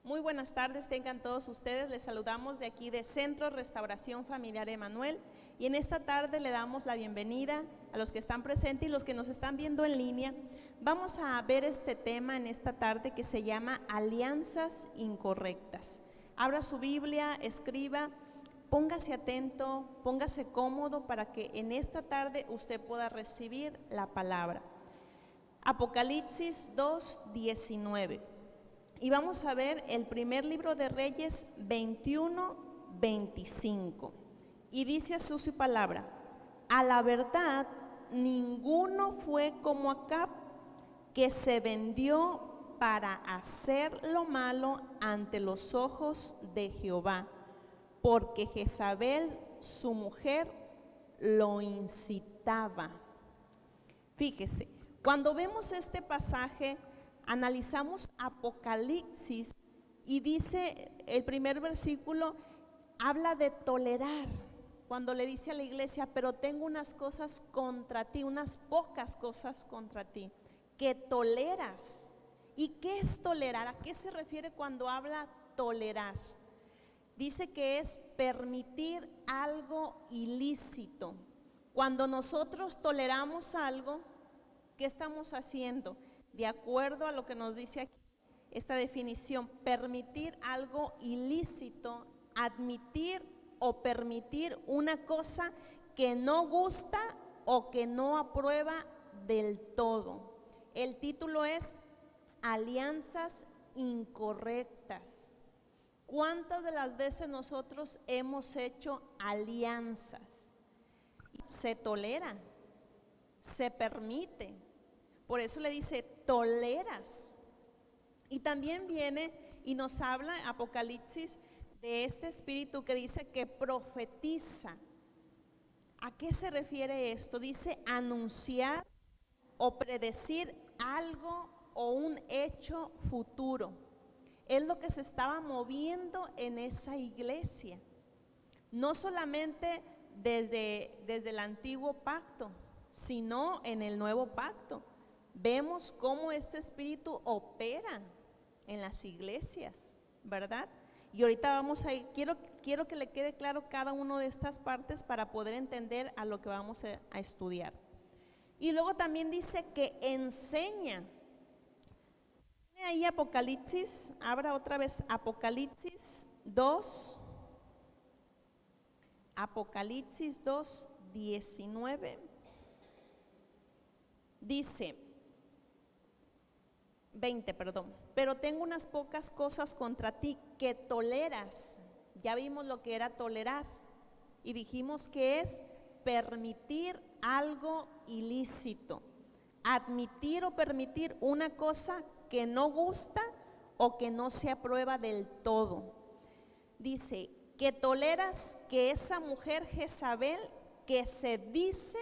Muy buenas tardes, tengan todos ustedes. Les saludamos de aquí de Centro Restauración Familiar Emanuel y en esta tarde le damos la bienvenida a los que están presentes y los que nos están viendo en línea. Vamos a ver este tema en esta tarde que se llama alianzas incorrectas. Abra su Biblia, escriba, póngase atento, póngase cómodo para que en esta tarde usted pueda recibir la palabra. Apocalipsis 2:19. Y vamos a ver el primer libro de Reyes 21:25. Y dice así su palabra: a la verdad, ninguno fue como Acab, que se vendió para hacer lo malo ante los ojos de Jehová, porque Jezabel, su mujer, lo incitaba. Fíjese, cuando vemos este pasaje, analizamos Apocalipsis y dice el primer versículo, habla de tolerar. Cuando le dice a la iglesia, pero tengo unas cosas contra ti, unas pocas cosas contra ti, que toleras. ¿Y qué es tolerar? ¿A qué se refiere cuando habla tolerar? Dice que es permitir algo ilícito. Cuando nosotros toleramos algo, ¿qué estamos haciendo? De acuerdo a lo que nos dice aquí esta definición, permitir algo ilícito, admitir o permitir una cosa que no gusta o que no aprueba del todo. El título es alianzas incorrectas. ¿Cuántas de las veces nosotros hemos hecho alianzas? Se tolera, se permite. Por eso le dice, toleras. Y también viene y nos habla Apocalipsis de este espíritu que dice que profetiza. ¿A qué se refiere esto? Dice anunciar o predecir algo o un hecho futuro. Es lo que se estaba moviendo en esa iglesia. No solamente desde el antiguo pacto, sino en el nuevo pacto. Vemos cómo este espíritu opera en las iglesias, ¿verdad? Y ahorita vamos a ir, quiero que le quede claro cada una de estas partes para poder entender a lo que vamos a estudiar. Y luego también dice que enseña. Tiene ahí Apocalipsis, abra otra vez Apocalipsis 2, Apocalipsis 2:19. Dice 20, pero tengo unas pocas cosas contra ti que toleras. Ya vimos lo que era tolerar y dijimos que es permitir algo ilícito, admitir o permitir una cosa que no gusta o que no se aprueba del todo. Dice que toleras que esa mujer Jezabel, que se dice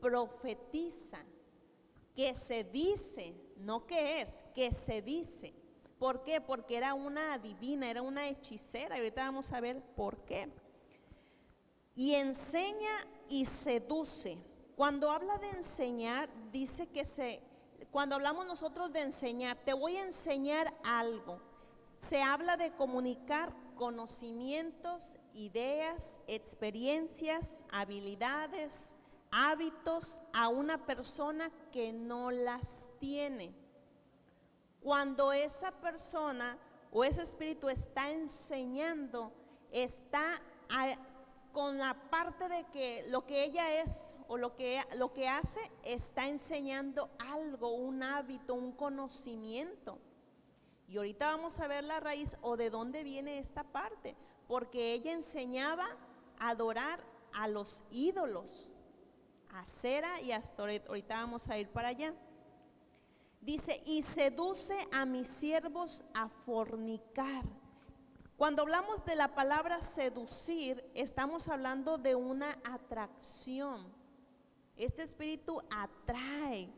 profetiza, que se dice, no que es, que se dice. ¿Por qué? Porque era una adivina, era una hechicera, y ahorita vamos a ver por qué. Y enseña y seduce. Cuando habla de enseñar, dice que cuando hablamos nosotros de enseñar, te voy a enseñar algo. Se habla de comunicar conocimientos, ideas, experiencias, habilidades, hábitos a una persona que no las tiene. Cuando esa persona o ese espíritu está enseñando, está con la parte de que lo que ella es o lo que hace, está enseñando algo, un hábito, un conocimiento. Y ahorita vamos a ver la raíz o de dónde viene esta parte, porque ella enseñaba a adorar a los ídolos, a Acera y a Astoret. Ahorita vamos a ir para allá. Dice, y seduce a mis siervos a fornicar. Cuando hablamos de la palabra seducir, estamos hablando de una atracción. Este espíritu atrae,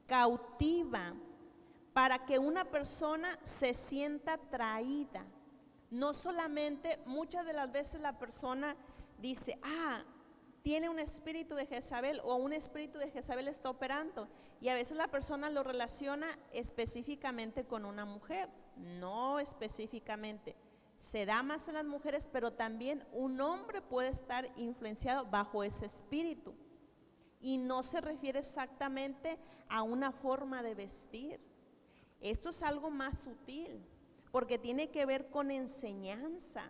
cautiva, para que una persona se sienta atraída. No solamente, muchas de las veces la persona dice, tiene un espíritu de Jezabel o un espíritu de Jezabel está operando. Y a veces la persona lo relaciona específicamente con una mujer, no específicamente. Se da más en las mujeres, pero también un hombre puede estar influenciado bajo ese espíritu. Y no se refiere exactamente a una forma de vestir. Esto es algo más sutil, porque tiene que ver con enseñanza,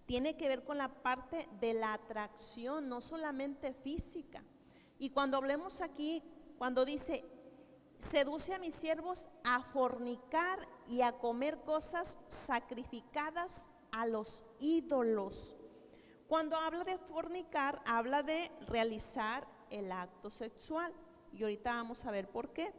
tiene que ver con la parte de la atracción, no solamente física. Y cuando hablemos aquí, cuando dice, seduce a mis siervos a fornicar y a comer cosas sacrificadas a los ídolos. Cuando habla de fornicar, habla de realizar el acto sexual. Y ahorita vamos a ver por qué.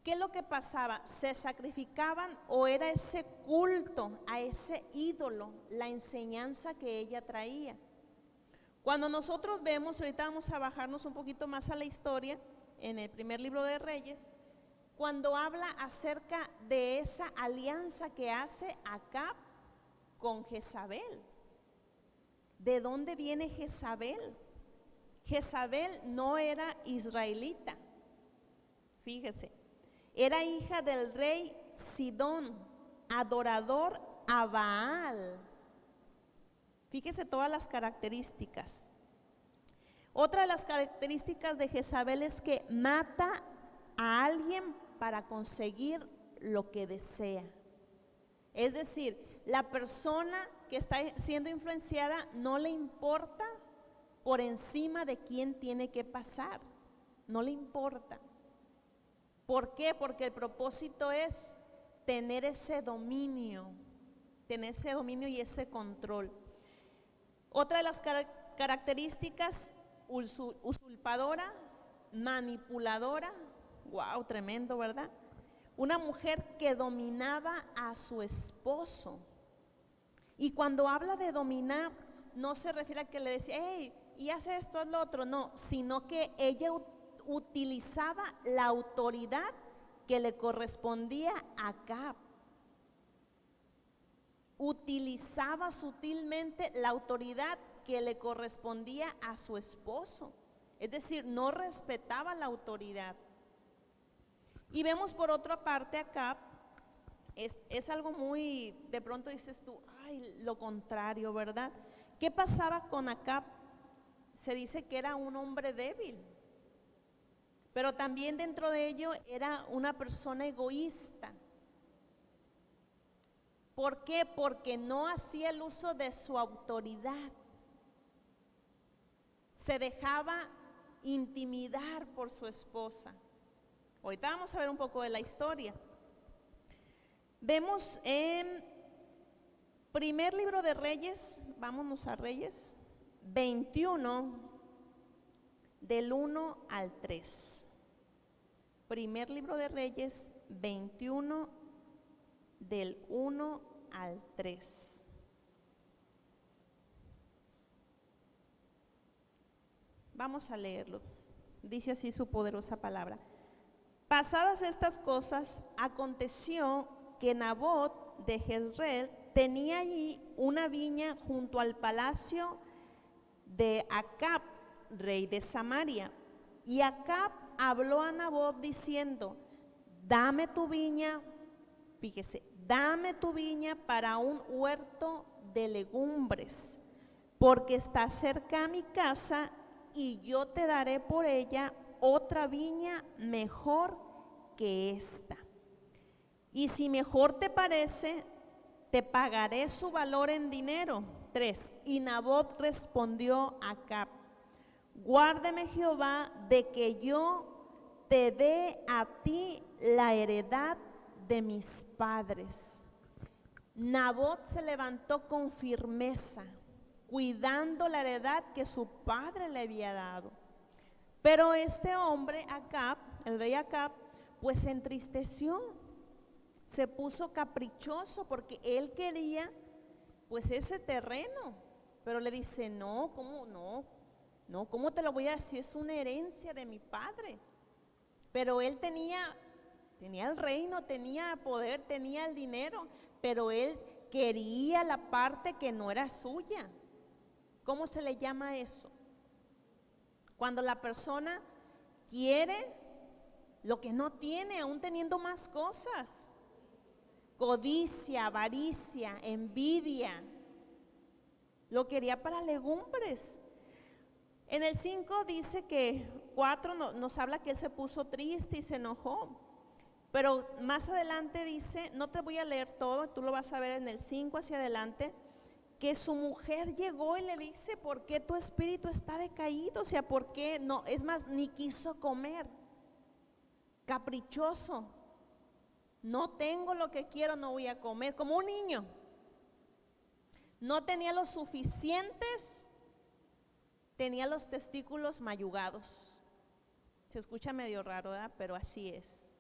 ¿Qué es lo que pasaba? Se sacrificaban o era ese culto a ese ídolo, la enseñanza que ella traía. Cuando nosotros vemos, ahorita vamos a bajarnos un poquito más a la historia, en el primer libro de Reyes, cuando habla acerca de esa alianza que hace Acab con Jezabel. ¿De dónde viene Jezabel? Jezabel no era israelita, fíjese. Era hija del rey Sidón, adorador a Baal. Fíjese todas las características. Otra de las características de Jezabel es que mata a alguien para conseguir lo que desea. Es decir, la persona que está siendo influenciada no le importa por encima de quién tiene que pasar. No le importa. ¿Por qué? Porque el propósito es tener ese dominio y ese control. Otra de las características, usurpadora, manipuladora, wow, tremendo, ¿verdad? Una mujer que dominaba a su esposo. Y cuando habla de dominar, no se refiere a que le decía, hey, y hace esto, haz lo otro, no, sino que ella utilizaba la autoridad que le correspondía a Acab. Utilizaba sutilmente la autoridad que le correspondía a su esposo. Es decir, no respetaba la autoridad. Y vemos por otra parte Acab, es algo muy, de pronto dices tú, ay, lo contrario, ¿verdad? ¿Qué pasaba con Acab? Se dice que era un hombre débil. Pero también dentro de ello era una persona egoísta. ¿Por qué? Porque no hacía el uso de su autoridad. Se dejaba intimidar por su esposa. Ahorita vamos a ver un poco de la historia. Vemos en primer libro de Reyes, vámonos a Reyes 21, del 1 al 3. Primer libro de Reyes 21, del 1 al 3. Vamos a leerlo. Dice así su poderosa palabra. Pasadas estas cosas, aconteció que Nabot de Jezreel tenía allí una viña junto al palacio de Acab, rey de Samaria. Y Acab habló a Nabot diciendo, dame tu viña, fíjese, dame tu viña para un huerto de legumbres, porque está cerca a mi casa y yo te daré por ella otra viña mejor que esta. Y si mejor te parece, te pagaré su valor en dinero. 3. Y Nabot respondió a Acab, guárdeme Jehová de que yo te dé a ti la heredad de mis padres. Nabot se levantó con firmeza, cuidando la heredad que su padre le había dado. Pero este hombre, Acab, el rey Acab, pues se entristeció, se puso caprichoso porque él quería pues ese terreno, pero le dice, no, ¿cómo te lo voy a dar si es una herencia de mi padre? Pero él tenía el reino, tenía poder, tenía el dinero, pero él quería la parte que no era suya. ¿Cómo se le llama eso? Cuando la persona quiere lo que no tiene, aún teniendo más cosas. Codicia, avaricia, envidia. Lo quería para legumbres. En el 5 dice que 4 nos habla que él se puso triste y se enojó. Pero más adelante dice, no te voy a leer todo, tú lo vas a ver en el 5 hacia adelante, que su mujer llegó y le dice, ¿por qué tu espíritu está decaído? O sea, ¿por qué no? Es más, ni quiso comer. Caprichoso. No tengo lo que quiero, no voy a comer. Como un niño. No tenía los suficientes, tenía los testículos mayugados. Se escucha medio raro, ¿verdad? Pero así es.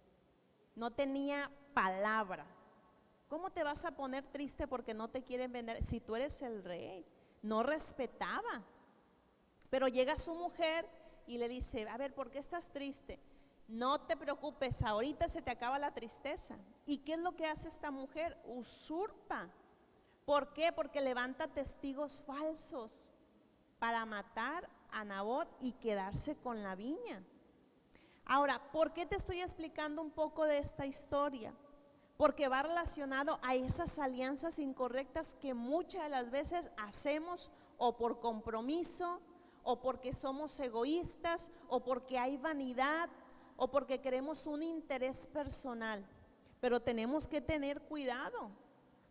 No tenía palabra. ¿Cómo te vas a poner triste porque no te quieren vender? Si tú eres el rey. No respetaba. Pero llega su mujer y le dice, a ver, ¿por qué estás triste? No te preocupes, ahorita se te acaba la tristeza. ¿Y qué es lo que hace esta mujer? Usurpa. ¿Por qué? Porque levanta testigos falsos para matar a Nabot y quedarse con la viña. Ahora, ¿por qué te estoy explicando un poco de esta historia? Porque va relacionado a esas alianzas incorrectas que muchas de las veces hacemos o por compromiso, o porque somos egoístas, o porque hay vanidad, o porque queremos un interés personal. Pero tenemos que tener cuidado,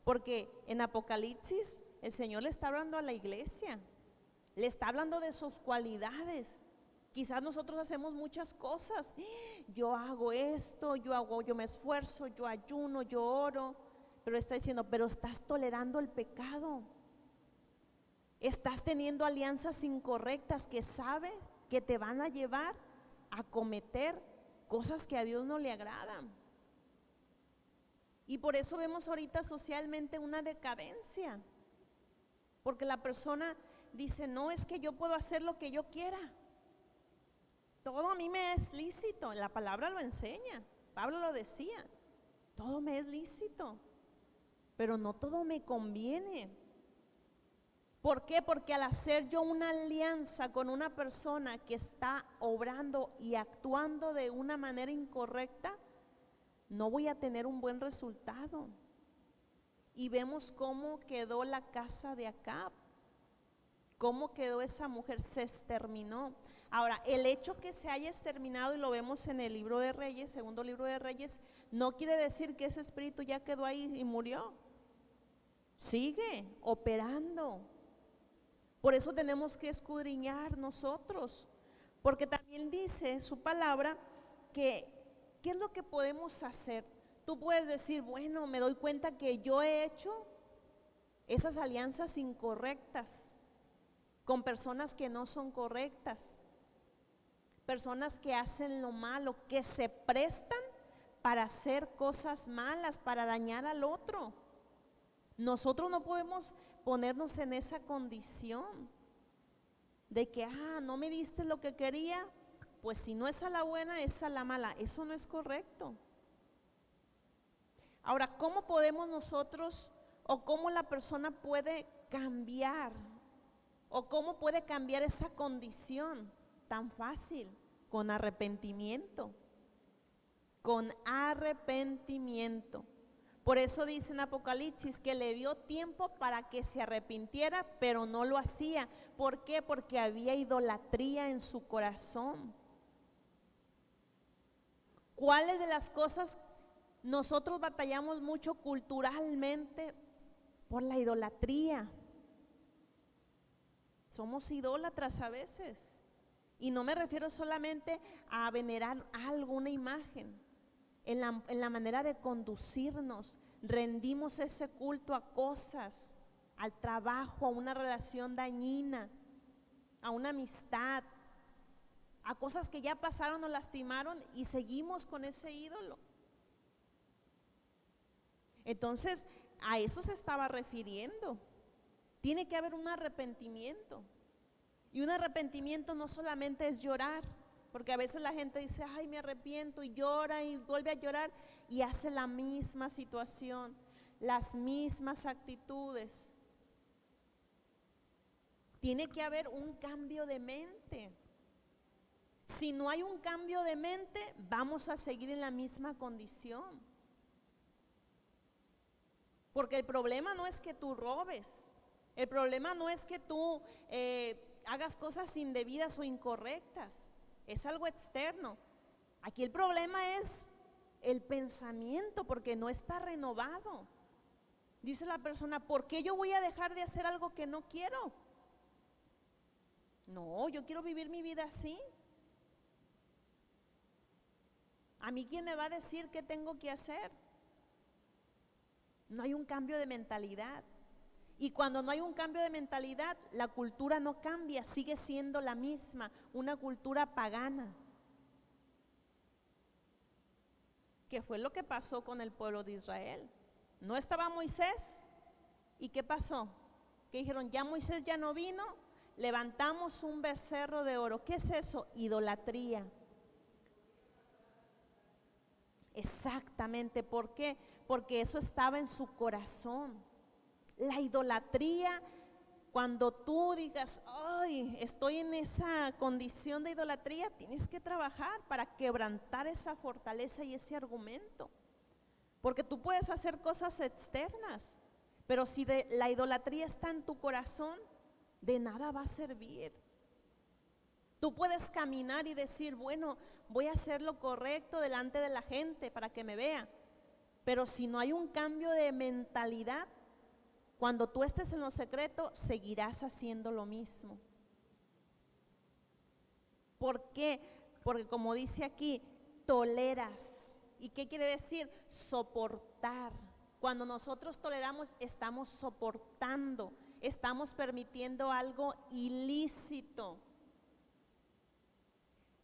porque en Apocalipsis el Señor le está hablando a la iglesia, le está hablando de sus cualidades. Quizás nosotros hacemos muchas cosas. Yo hago esto, yo me esfuerzo, yo ayuno, yo oro. Pero está diciendo, pero estás tolerando el pecado. Estás teniendo alianzas incorrectas que sabe que te van a llevar a cometer cosas que a Dios no le agradan. Y por eso vemos ahorita socialmente una decadencia. Porque la persona dice, no, es que yo puedo hacer lo que yo quiera. Todo a mí me es lícito, la palabra lo enseña, Pablo lo decía, todo me es lícito, pero no todo me conviene. ¿Por qué? Porque al hacer yo una alianza con una persona que está obrando y actuando de una manera incorrecta, no voy a tener un buen resultado. Y vemos cómo quedó la casa de Acab, cómo quedó esa mujer, se exterminó. Ahora, el hecho que se haya exterminado, y lo vemos en el libro de Reyes, segundo libro de Reyes, no quiere decir que ese espíritu ya quedó ahí y murió. Sigue operando. Por eso tenemos que escudriñar nosotros, porque también dice su palabra que ¿qué es lo que podemos hacer? Tú puedes decir, bueno, me doy cuenta que yo he hecho esas alianzas incorrectas con personas que no son correctas, personas que hacen lo malo, que se prestan para hacer cosas malas, para dañar al otro. Nosotros no podemos ponernos en esa condición de que, no me diste lo que quería, pues si no es a la buena, es a la mala. Eso no es correcto. Ahora, ¿cómo podemos nosotros o cómo la persona puede cambiar o cómo puede cambiar esa condición? Tan fácil, con arrepentimiento, con arrepentimiento. Por eso dice en Apocalipsis que le dio tiempo para que se arrepintiera, pero no lo hacía. ¿Por qué? Porque había idolatría en su corazón. ¿Cuáles de las cosas nosotros batallamos mucho culturalmente? Por la idolatría. Somos idólatras a veces. Y no me refiero solamente a venerar alguna imagen. En la manera de conducirnos, rendimos ese culto a cosas, al trabajo, a una relación dañina, a una amistad, a cosas que ya pasaron o lastimaron y seguimos con ese ídolo. Entonces, a eso se estaba refiriendo. Tiene que haber un arrepentimiento. Y un arrepentimiento no solamente es llorar, porque a veces la gente dice, ay, me arrepiento, y llora y vuelve a llorar y hace la misma situación, las mismas actitudes. Tiene que haber un cambio de mente. Si no hay un cambio de mente, vamos a seguir en la misma condición. Porque el problema no es que tú robes, el problema no es que tú hagas cosas indebidas o incorrectas, es algo externo. Aquí el problema es el pensamiento, porque no está renovado. Dice la persona, ¿por qué yo voy a dejar de hacer algo que no quiero? No, yo quiero vivir mi vida así. ¿A mí quién me va a decir qué tengo que hacer? No hay un cambio de mentalidad. Y cuando no hay un cambio de mentalidad, la cultura no cambia, sigue siendo la misma, una cultura pagana. ¿Qué fue lo que pasó con el pueblo de Israel? No estaba Moisés. ¿Y qué pasó? Que dijeron, ya Moisés ya no vino, levantamos un becerro de oro. ¿Qué es eso? Idolatría. Exactamente, ¿por qué? Porque eso estaba en su corazón. La idolatría, cuando tú digas, ay, estoy en esa condición de idolatría, tienes que trabajar para quebrantar esa fortaleza y ese argumento. Porque tú puedes hacer cosas externas, pero si la idolatría está en tu corazón, de nada va a servir. Tú puedes caminar y decir, bueno, voy a hacer lo correcto delante de la gente para que me vea. Pero si no hay un cambio de mentalidad, cuando tú estés en lo secreto, seguirás haciendo lo mismo. ¿Por qué? Porque como dice aquí, toleras. ¿Y qué quiere decir? Soportar. Cuando nosotros toleramos, estamos soportando, estamos permitiendo algo ilícito.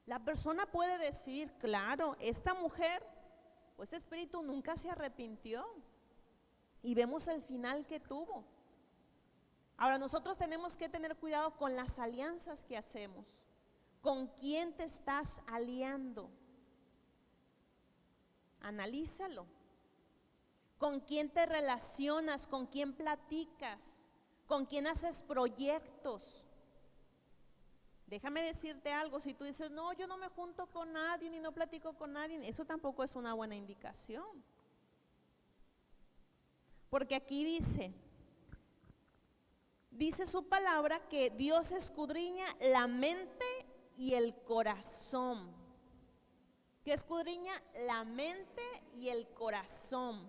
La persona puede decir, claro, esta mujer, pues ese espíritu nunca se arrepintió. Y vemos el final que tuvo. Ahora nosotros tenemos que tener cuidado con las alianzas que hacemos. ¿Con quién te estás aliando? Analízalo. ¿Con quién te relacionas? ¿Con quién platicas? ¿Con quién haces proyectos? Déjame decirte algo, si tú dices, no, yo no me junto con nadie ni no platico con nadie, eso tampoco es una buena indicación. Porque aquí dice su palabra que Dios escudriña la mente y el corazón. Que escudriña la mente y el corazón.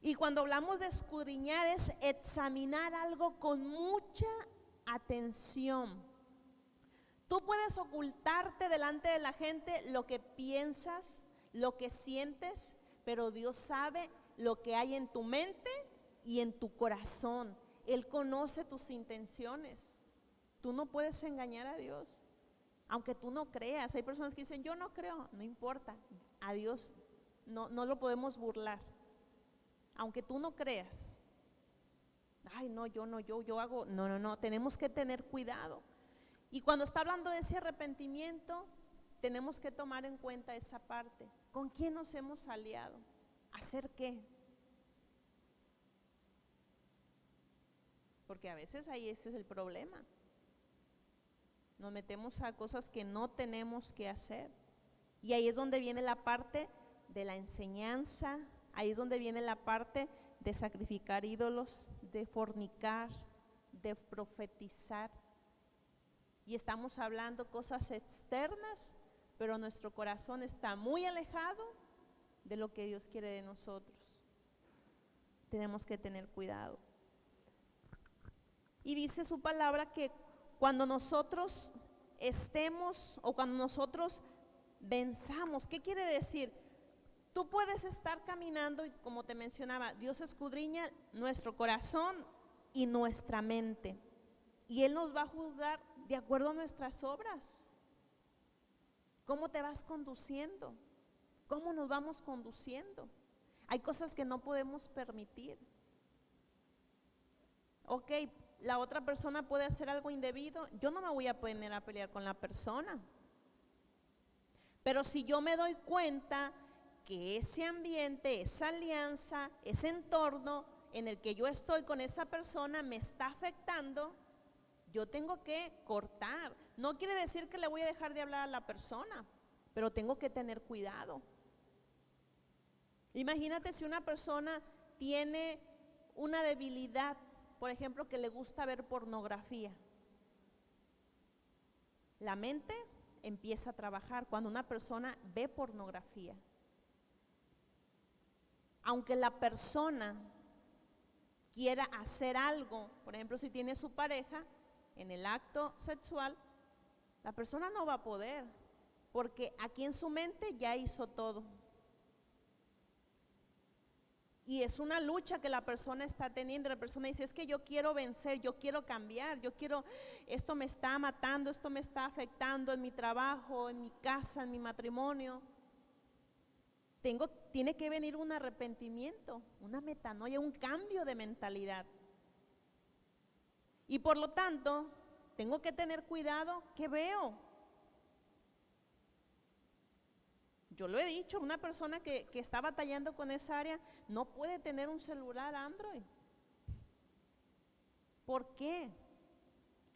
Y cuando hablamos de escudriñar es examinar algo con mucha atención. Tú puedes ocultarte delante de la gente lo que piensas, lo que sientes, pero Dios sabe lo que hay en tu mente y en tu corazón. Él conoce tus intenciones. Tú no puedes engañar a Dios, aunque tú no creas. Hay personas que dicen, yo no creo, no importa, a Dios no lo podemos burlar. Aunque tú no creas, ay no, yo hago, no, tenemos que tener cuidado. Y cuando está hablando de ese arrepentimiento, tenemos que tomar en cuenta esa parte. ¿Con quién nos hemos aliado? ¿Hacer qué? Porque a veces ahí ese es el problema. Nos metemos a cosas que no tenemos que hacer. Y ahí es donde viene la parte de la enseñanza, ahí es donde viene la parte de sacrificar ídolos, de fornicar, de profetizar. Y estamos hablando cosas externas, pero nuestro corazón está muy alejado de lo que Dios quiere de nosotros. Tenemos que tener cuidado. Y dice su palabra que cuando nosotros estemos o cuando nosotros venzamos, ¿qué quiere decir? Tú puedes estar caminando y como te mencionaba, Dios escudriña nuestro corazón y nuestra mente. Y Él nos va a juzgar de acuerdo a nuestras obras. ¿Cómo te vas conduciendo? ¿Cómo nos vamos conduciendo? Hay cosas que no podemos permitir. Ok, la otra persona puede hacer algo indebido, yo no me voy a poner a pelear con la persona. Pero si yo me doy cuenta que ese ambiente, esa alianza, ese entorno en el que yo estoy con esa persona me está afectando, yo tengo que cortar. No quiere decir que le voy a dejar de hablar a la persona, pero tengo que tener cuidado. Imagínate si una persona tiene una debilidad, por ejemplo, que le gusta ver pornografía. La mente empieza a trabajar cuando una persona ve pornografía. Aunque la persona quiera hacer algo, por ejemplo, si tiene su pareja en el acto sexual, la persona no va a poder, porque aquí en su mente ya hizo todo. Y es una lucha que la persona está teniendo. La persona dice, es que yo quiero vencer, yo quiero cambiar, esto me está matando, esto me está afectando en mi trabajo, en mi casa, en mi matrimonio. Tiene que venir un arrepentimiento, una metanoia, un cambio de mentalidad. Y por lo tanto, tengo que tener cuidado qué veo. Yo lo he dicho, una persona que está batallando con esa área no puede tener un celular Android. ¿Por qué?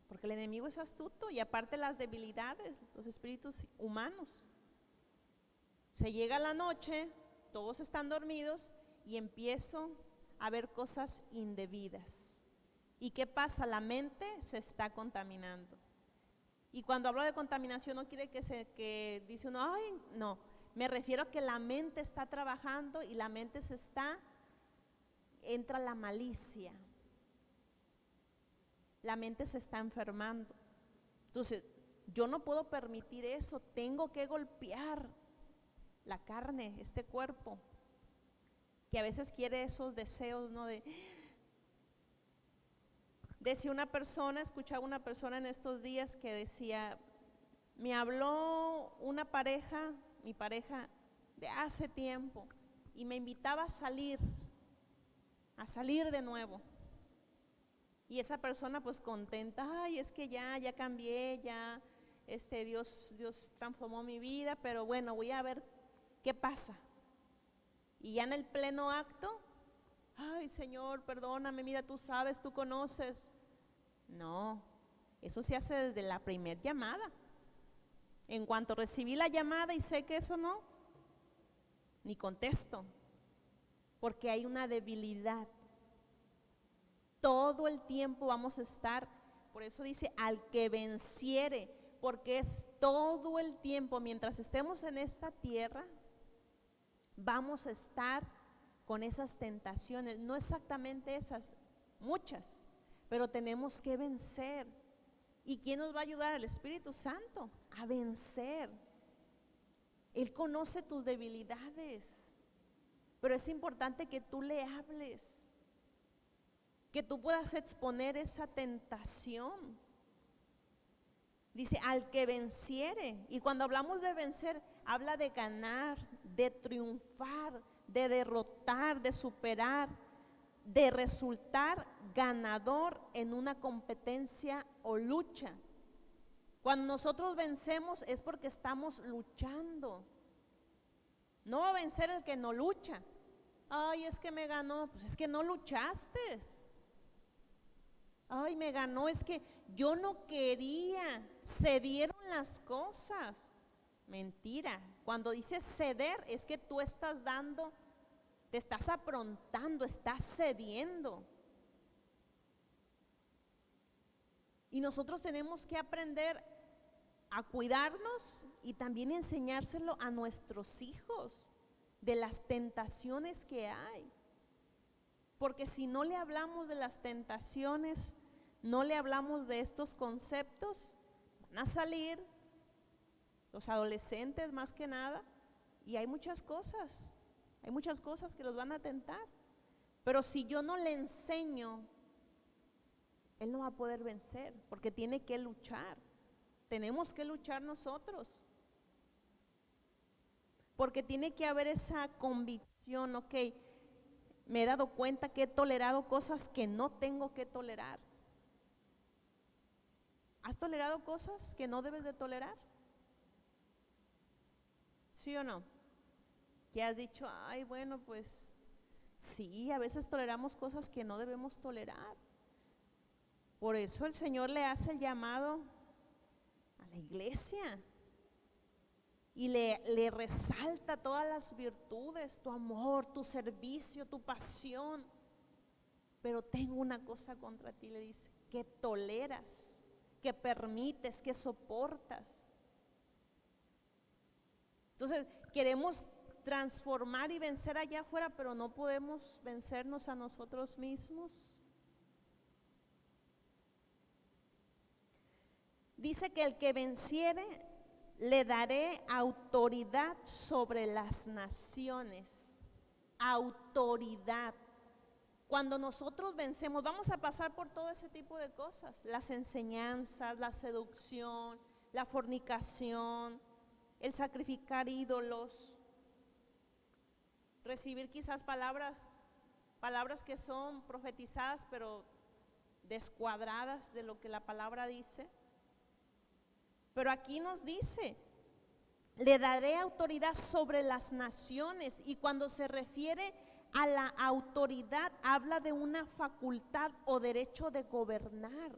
Porque el enemigo es astuto y aparte las debilidades, los espíritus humanos. Se llega la noche, todos están dormidos y empiezo a ver cosas indebidas. ¿Y qué pasa? La mente se está contaminando. Y cuando hablo de contaminación no quiere que dice uno, ay, no. Me refiero a que la mente está trabajando y la mente entra la malicia. La mente se está enfermando. Entonces, yo no puedo permitir eso, tengo que golpear la carne, este cuerpo, que a veces quiere esos deseos, ¿no? Decía una persona, escuchaba una persona en estos días que decía, me habló una pareja, mi pareja de hace tiempo, y me invitaba a salir de nuevo. Y esa persona pues contenta, ay, es que ya cambié, ya Dios transformó mi vida, pero bueno, voy a ver qué pasa. Y ya en el pleno acto, ay, Señor, perdóname, mira, tú sabes, tú conoces. No, eso se hace desde la primer llamada. En cuanto recibí la llamada y sé que eso no, ni contesto, porque hay una debilidad. Todo el tiempo vamos a estar, por eso dice, al que venciere, porque es todo el tiempo, mientras estemos en esta tierra, vamos a estar con esas tentaciones, no exactamente esas, muchas, pero tenemos que vencer. ¿Y quién nos va a ayudar? El Espíritu Santo a vencer. Él conoce tus debilidades, pero es importante que tú le hables, que tú puedas exponer esa tentación. Dice, al que venciere. Y cuando hablamos de vencer, habla de ganar, de triunfar, de derrotar, de superar, de resultar ganador en una competencia o lucha. Cuando nosotros vencemos es porque estamos luchando. No va a vencer el que no lucha. Ay, es que me ganó. Pues es que no luchaste. Ay, me ganó, es que yo no quería, se dieron las cosas. Mentira, cuando dice ceder es que tú estás dando, te estás aprontando, estás cediendo. Y nosotros tenemos que aprender a cuidarnos y también enseñárselo a nuestros hijos de las tentaciones que hay. Porque si no le hablamos de las tentaciones, no le hablamos de estos conceptos, van a salir los adolescentes más que nada, y hay muchas cosas que los van a tentar. Pero si yo no le enseño, él no va a poder vencer, porque tiene que luchar. Tenemos que luchar nosotros, porque tiene que haber esa convicción, ok, me he dado cuenta que he tolerado cosas que no tengo que tolerar. ¿Has tolerado cosas que no debes de tolerar? ¿Sí o no? Que has dicho, ay, bueno, pues sí, a veces toleramos cosas que no debemos tolerar. Por eso el Señor le hace el llamado a la iglesia y le resalta todas las virtudes, tu amor, tu servicio, tu pasión. Pero tengo una cosa contra ti, le dice, que toleras, que permites, que soportas. Entonces queremos transformar y vencer allá afuera, pero no podemos vencernos a nosotros mismos. Dice que el que venciere, le daré autoridad sobre las naciones. Autoridad. Cuando nosotros vencemos, vamos a pasar por todo ese tipo de cosas, las enseñanzas, la seducción, la fornicación, el sacrificar ídolos, recibir quizás palabras que son profetizadas pero descuadradas de lo que la palabra dice. Pero aquí nos dice, le daré autoridad sobre las naciones, y cuando se refiere a la autoridad habla de una facultad o derecho de gobernar.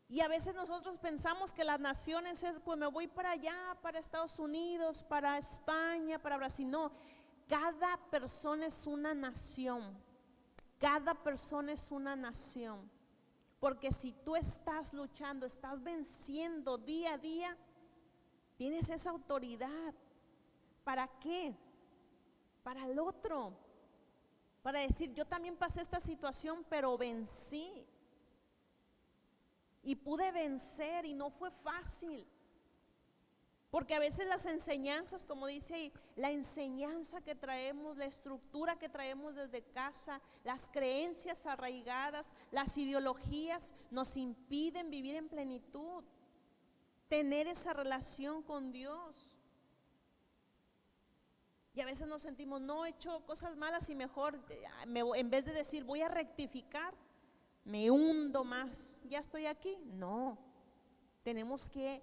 Y a veces nosotros pensamos que las naciones es, pues me voy para allá, para Estados Unidos, para España, para Brasil. No, cada persona es una nación. Cada persona es una nación. Porque si tú estás luchando, estás venciendo día a día, tienes esa autoridad. ¿Para qué? Para el otro. Para decir, yo también pasé esta situación, pero vencí. Y pude vencer y no fue fácil. Porque a veces las enseñanzas, como dice ahí, la enseñanza que traemos, la estructura que traemos desde casa, las creencias arraigadas, las ideologías nos impiden vivir en plenitud, tener esa relación con Dios. Y a veces nos sentimos, no, he hecho cosas malas y mejor, en vez de decir voy a rectificar, me hundo más, ya estoy aquí. No, tenemos que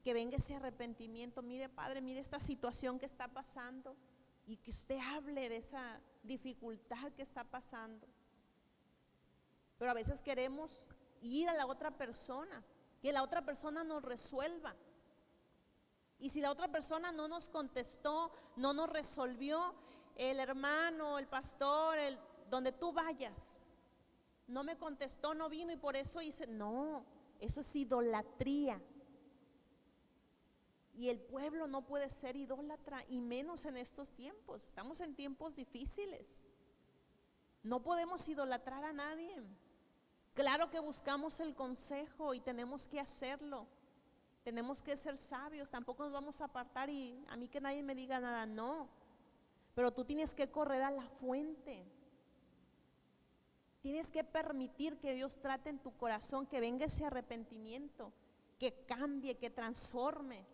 venga ese arrepentimiento. Mire, Padre, mire esta situación que está pasando, y que usted hable de esa dificultad que está pasando. Pero a veces queremos ir a la otra persona, que la otra persona nos resuelva. Y si la otra persona no nos contestó, no nos resolvió, el hermano, el pastor, donde tú vayas, no me contestó, no vino, y por eso hice, no, eso es idolatría. Y el pueblo no puede ser idólatra, y menos en estos tiempos. Estamos en tiempos difíciles. No podemos idolatrar a nadie. Claro que buscamos el consejo y tenemos que hacerlo. Tenemos que ser sabios, tampoco nos vamos a apartar y a mí que nadie me diga nada, no. Pero tú tienes que correr a la fuente. Tienes que permitir que Dios trate en tu corazón, que venga ese arrepentimiento, que cambie, que transforme.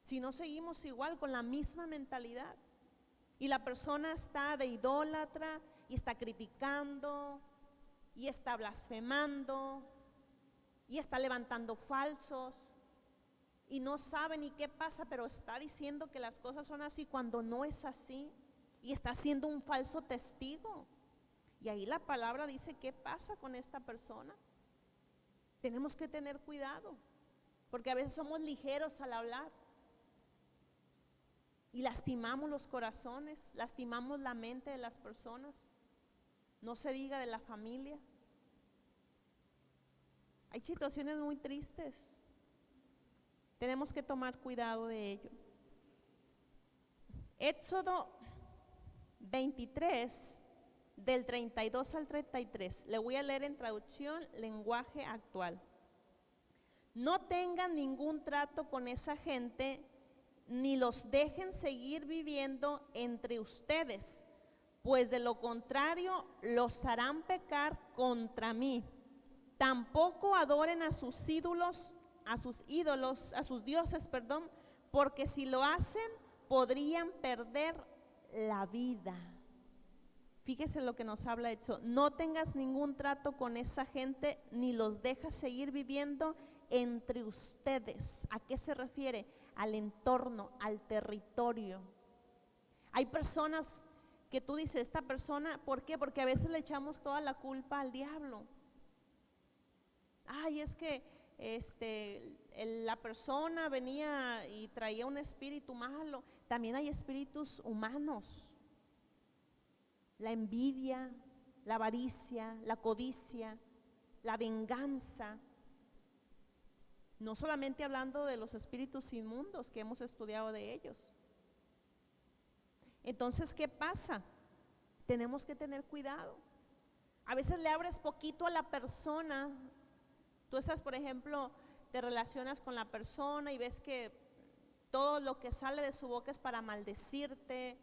Si no, seguimos igual con la misma mentalidad, y la persona está de idólatra y está criticando y está blasfemando y está levantando falsos y no sabe ni qué pasa, pero está diciendo que las cosas son así cuando no es así, y está siendo un falso testigo. Y ahí la palabra dice, ¿qué pasa con esta persona? Tenemos que tener cuidado, porque a veces somos ligeros al hablar y lastimamos los corazones, lastimamos la mente de las personas, no se diga de la familia. Hay situaciones muy tristes, tenemos que tomar cuidado de ello. Éxodo 23, del 32 al 33, le voy a leer en traducción lenguaje actual. No tengan ningún trato con esa gente, ni los dejen seguir viviendo entre ustedes, pues de lo contrario los harán pecar contra mí. Tampoco adoren a sus ídolos, a sus dioses, porque si lo hacen podrían perder la vida. Fíjese lo que nos habla Éxodo. No tengas ningún trato con esa gente, ni los dejas seguir viviendo entre ustedes. ¿A qué se refiere? Al entorno, al territorio. Hay personas que tú dices, esta persona, ¿por qué? Porque a veces le echamos toda la culpa al diablo. ay, es que la persona venía y traía un espíritu malo. También hay espíritus humanos. La envidia, la avaricia, la codicia, la venganza. No solamente hablando de los espíritus inmundos que hemos estudiado de ellos. Entonces, ¿qué pasa? Tenemos que tener cuidado. A veces le abres poquito a la persona. Tú estás, por ejemplo, te relacionas con la persona y ves que todo lo que sale de su boca es para maldecirte,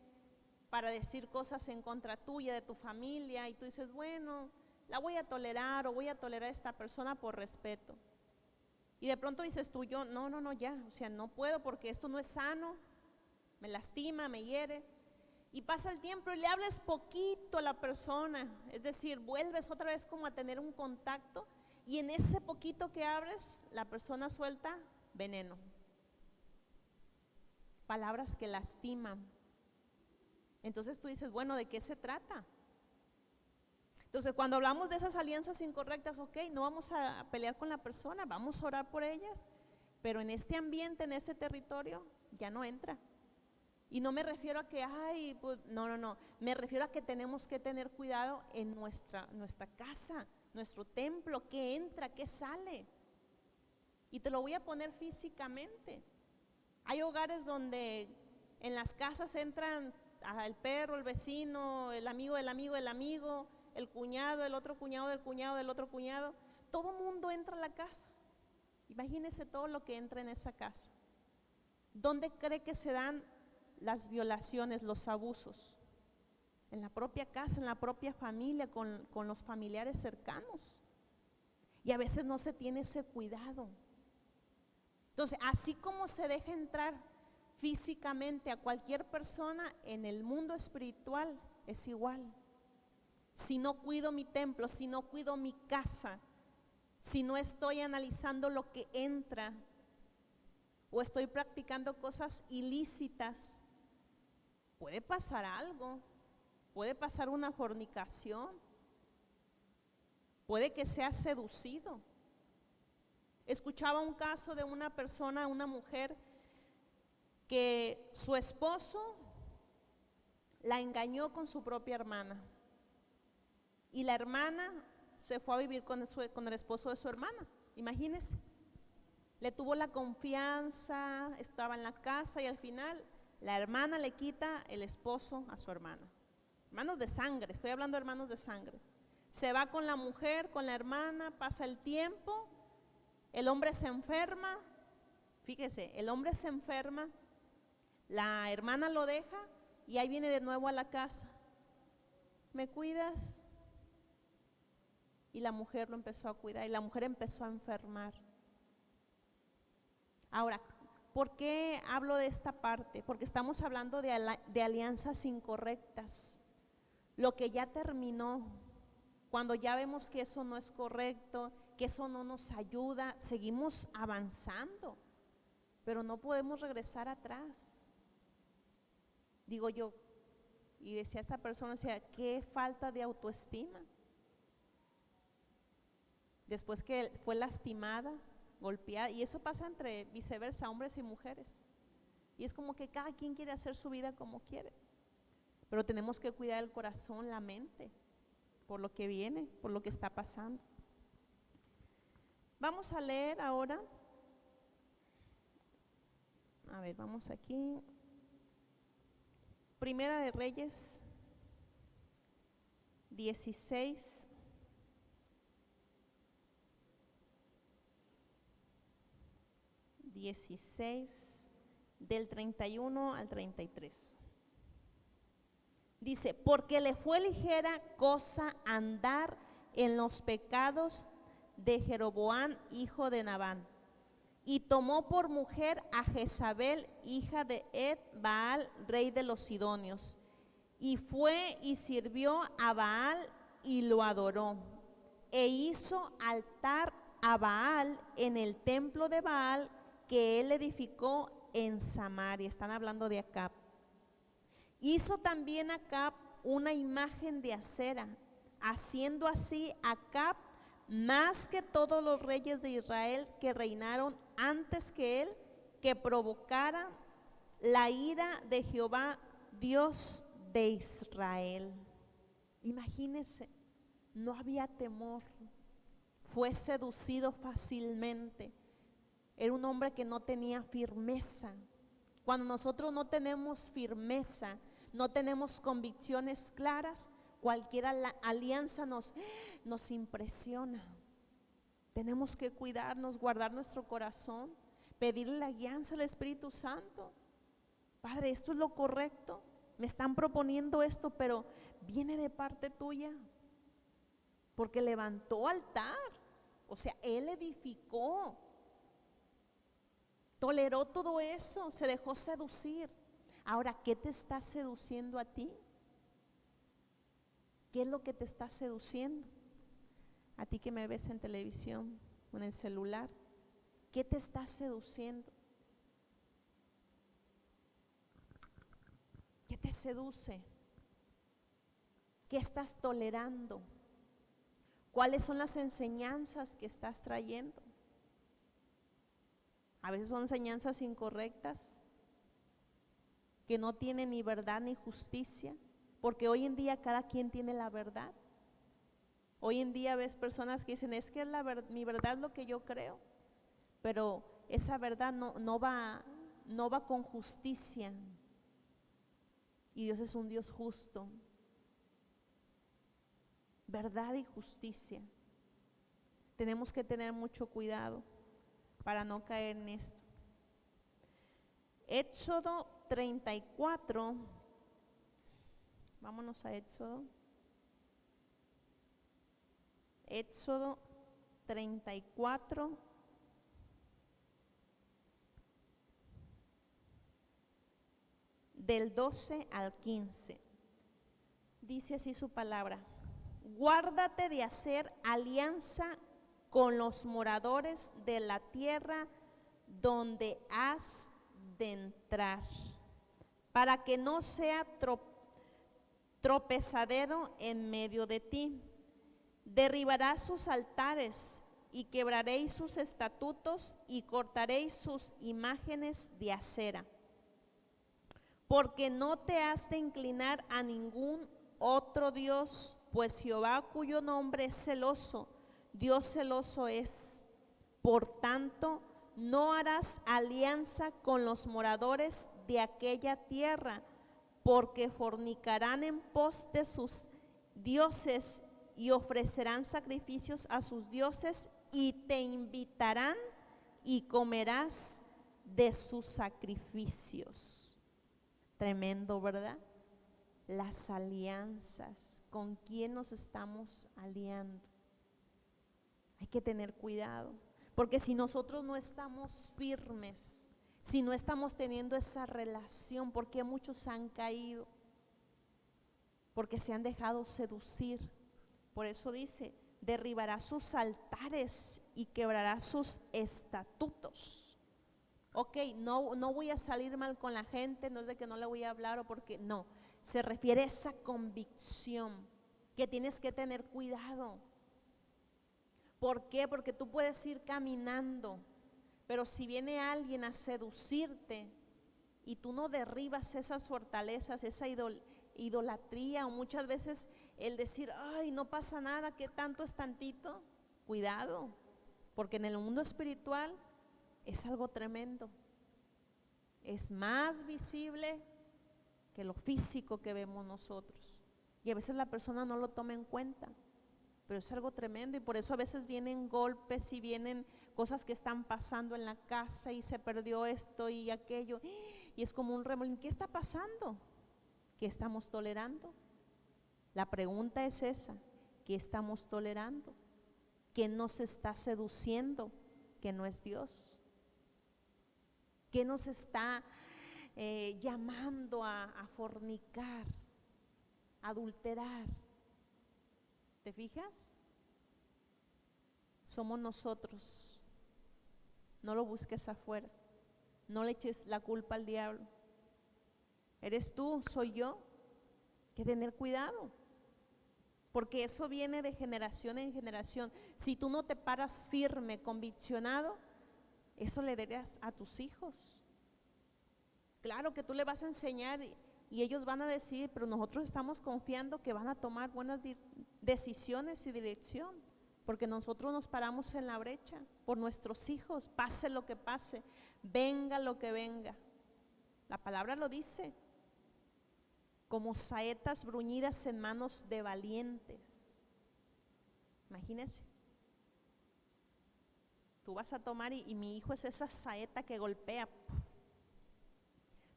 para decir cosas en contra tuya, de tu familia, y tú dices, bueno, la voy a tolerar o voy a tolerar a esta persona por respeto. Y de pronto dices tú, yo, no, ya, o sea, no puedo porque esto no es sano, me lastima, me hiere. Y pasa el tiempo y le hablas poquito a la persona, es decir, vuelves otra vez como a tener un contacto, y en ese poquito que abres, la persona suelta veneno, palabras que lastiman. Entonces tú dices, bueno, ¿de qué se trata? Entonces cuando hablamos de esas alianzas incorrectas, ok, no vamos a pelear con la persona, vamos a orar por ellas, pero en este ambiente, en este territorio, ya no entra. Y no me refiero a que, ay, pues, no, me refiero a que tenemos que tener cuidado en nuestra casa, nuestro templo, qué entra, qué sale. Y te lo voy a poner físicamente. Hay hogares donde en las casas entran el perro, el vecino, el amigo del amigo del amigo, el cuñado, el otro cuñado del cuñado del otro cuñado. Todo mundo entra a la casa. Imagínese todo lo que entra en esa casa. ¿Dónde cree que se dan las violaciones, los abusos? En la propia casa, en la propia familia, con los familiares cercanos. Y a veces no se tiene ese cuidado. Entonces, así como se deja entrar físicamente a cualquier persona, en el mundo espiritual es igual. Si no cuido mi templo, si no cuido mi casa, si no estoy analizando lo que entra o estoy practicando cosas ilícitas, puede pasar algo, puede pasar una fornicación, puede que sea seducido. Escuchaba un caso de una persona, una mujer, que su esposo la engañó con su propia hermana y la hermana se fue a vivir con el esposo de su hermana. Imagínense, le tuvo la confianza, estaba en la casa y al final la hermana le quita el esposo a su hermana. Hermanos de sangre, estoy hablando de hermanos de sangre. Se va con la mujer, con la hermana, pasa el tiempo, el hombre se enferma, fíjese, el hombre se enferma, la hermana lo deja y ahí viene de nuevo a la casa. ¿Me cuidas? Y la mujer lo empezó a cuidar y la mujer empezó a enfermar. Ahora, ¿por qué hablo de esta parte? Porque estamos hablando de alianzas incorrectas. Lo que ya terminó, cuando ya vemos que eso no es correcto, que eso no nos ayuda, seguimos avanzando, pero no podemos regresar atrás. Digo yo, y decía esta persona, o sea, qué falta de autoestima. Después que fue lastimada, golpeada, y eso pasa entre viceversa, hombres y mujeres. Y es como que cada quien quiere hacer su vida como quiere. Pero tenemos que cuidar el corazón, la mente, por lo que viene, por lo que está pasando. Vamos a leer ahora. A ver, vamos aquí. Primera de Reyes 16. Del 31 al 33. Dice, porque le fue ligera cosa andar en los pecados de Jeroboam, hijo de Nabán, y tomó por mujer a Jezabel, hija de Baal, rey de los Sidonios, y fue y sirvió a Baal y lo adoró, e hizo altar a Baal en el templo de Baal que él edificó en Samaria. Están hablando de Acab. Hizo también Acab una imagen de acera, haciendo así Acab más que todos los reyes de Israel que reinaron antes que él, que provocara la ira de Jehová, Dios de Israel. Imagínense, no había temor, fue seducido fácilmente. Era un hombre que no tenía firmeza. Cuando nosotros no tenemos firmeza, no tenemos convicciones claras, cualquier alianza nos impresiona. Tenemos que cuidarnos, guardar nuestro corazón, pedirle la guianza al Espíritu Santo. Padre, esto es lo correcto, me están proponiendo esto, pero viene de parte tuya, porque levantó altar, o sea, él edificó, toleró todo eso, se dejó seducir. Ahora, ¿qué te está seduciendo a ti? ¿Qué es lo que te está seduciendo? A ti que me ves en televisión o en el celular, ¿qué te está seduciendo? ¿Qué te seduce? ¿Qué estás tolerando? ¿Cuáles son las enseñanzas que estás trayendo? A veces son enseñanzas incorrectas, que no tienen ni verdad ni justicia, porque hoy en día cada quien tiene la verdad. Hoy en día ves personas que dicen, es que mi verdad es lo que yo creo, pero esa verdad no va con justicia, y Dios es un Dios justo. Verdad y justicia. Tenemos que tener mucho cuidado para no caer en esto. Éxodo 34, vámonos a Éxodo 34, del 12 al 15. Dice así su palabra: guárdate de hacer alianza con los moradores de la tierra donde has de entrar, para que no sea tropezadero en medio de ti. Derribarás sus altares y quebraréis sus estatutos y cortaréis sus imágenes de acera, porque no te has de inclinar a ningún otro Dios, pues Jehová, cuyo nombre es celoso, Dios celoso es. Por tanto, no harás alianza con los moradores de aquella tierra, porque fornicarán en pos de sus dioses y ofrecerán sacrificios a sus dioses, y te invitarán y comerás de sus sacrificios. Tremendo, ¿verdad? Las alianzas, ¿con quién nos estamos aliando? Hay que tener cuidado, porque si nosotros no estamos firmes, si no estamos teniendo esa relación, porque muchos han caído, porque se han dejado seducir. Por eso dice, derribará sus altares y quebrará sus estatutos. Ok, no voy a salir mal con la gente, no es de que no le voy a hablar o porque no, se refiere a esa convicción que tienes que tener cuidado. ¿Por qué? Porque tú puedes ir caminando, pero si viene alguien a seducirte y tú no derribas esas fortalezas, esa idolatría, o muchas veces el decir, ay, no pasa nada, ¿qué tanto es tantito? Cuidado, porque en el mundo espiritual es algo tremendo, es más visible que lo físico que vemos nosotros, y a veces la persona no lo toma en cuenta, pero es algo tremendo. Y por eso a veces vienen golpes y vienen cosas que están pasando en la casa, y se perdió esto y aquello, y es como un remolino. ¿Qué está pasando? ¿Qué estamos tolerando? La pregunta es esa: ¿qué estamos tolerando? ¿Qué nos está seduciendo que no es Dios? ¿Qué nos está llamando a fornicar, a adulterar? ¿Te fijas? Somos nosotros. No lo busques afuera, no le eches la culpa al diablo. ¿Eres tú? ¿Soy yo? Hay que tener cuidado. porque eso viene de generación en generación. Si tú no te paras firme, conviccionado, eso le darías a tus hijos. Claro que tú le vas a enseñar y ellos van a decir, pero nosotros estamos confiando que van a tomar buenas decisiones y dirección, porque nosotros nos paramos en la brecha por nuestros hijos, pase lo que pase, venga lo que venga. La palabra lo dice, como saetas bruñidas en manos de valientes. Imagínense, tú vas a tomar y mi hijo es esa saeta que golpea, ¡puf!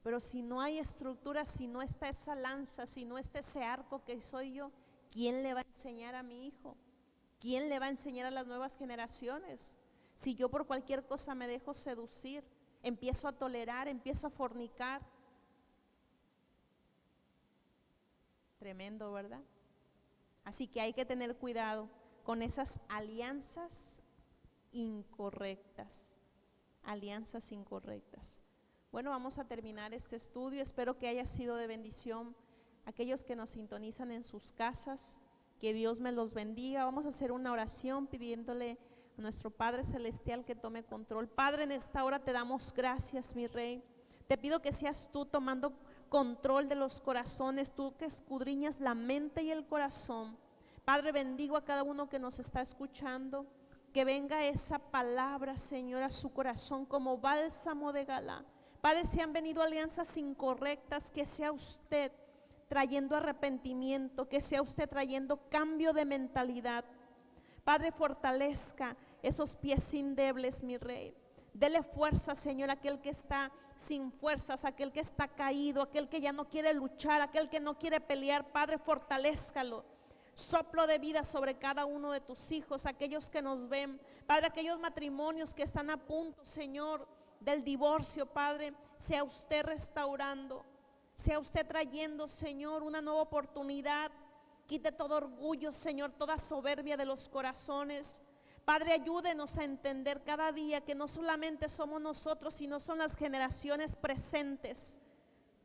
Pero si no hay estructura, si no está esa lanza, si no está ese arco que soy yo, ¿quién le va a enseñar a mi hijo? ¿Quién le va a enseñar a las nuevas generaciones? Si yo por cualquier cosa me dejo seducir, empiezo a tolerar, empiezo a fornicar. Tremendo, ¿verdad? Así que hay que tener cuidado con esas alianzas incorrectas. Alianzas incorrectas. Bueno, vamos a terminar este estudio. Espero que haya sido de bendición a aquellos que nos sintonizan en sus casas. Que Dios me los bendiga. Vamos a hacer una oración pidiéndole a nuestro Padre Celestial que tome control. Padre, en esta hora te damos gracias, mi Rey. Te pido que seas tú tomando control de los corazones, tú que escudriñas la mente y el corazón. Padre, bendigo a cada uno que nos está escuchando. Que venga esa palabra, Señor, a su corazón como bálsamo de Galá. Padre, si han venido alianzas incorrectas, que sea usted trayendo arrepentimiento, que sea usted trayendo cambio de mentalidad. Padre, fortalezca esos pies endebles, mi Rey. Dele fuerza, Señor, a aquel que está sin fuerzas, a aquel que está caído, a aquel que ya no quiere luchar, a aquel que no quiere pelear. Padre, fortalézcalo. Soplo de vida sobre cada uno de tus hijos, aquellos que nos ven. Padre, aquellos matrimonios que están a punto, Señor, del divorcio. Padre, sea usted restaurando, sea usted trayendo, Señor, una nueva oportunidad. Quite todo orgullo, Señor, toda soberbia de los corazones. Padre, ayúdenos a entender cada día que no solamente somos nosotros, sino son las generaciones presentes,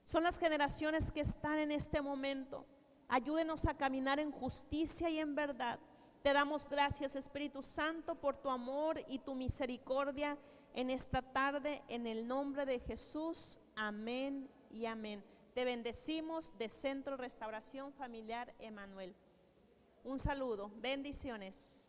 son las generaciones que están en este momento. Ayúdenos a caminar en justicia y en verdad. Te damos gracias, Espíritu Santo, por tu amor y tu misericordia en esta tarde, en el nombre de Jesús. Amén y amén. Te bendecimos de Centro Restauración Familiar Emanuel. Un saludo, bendiciones.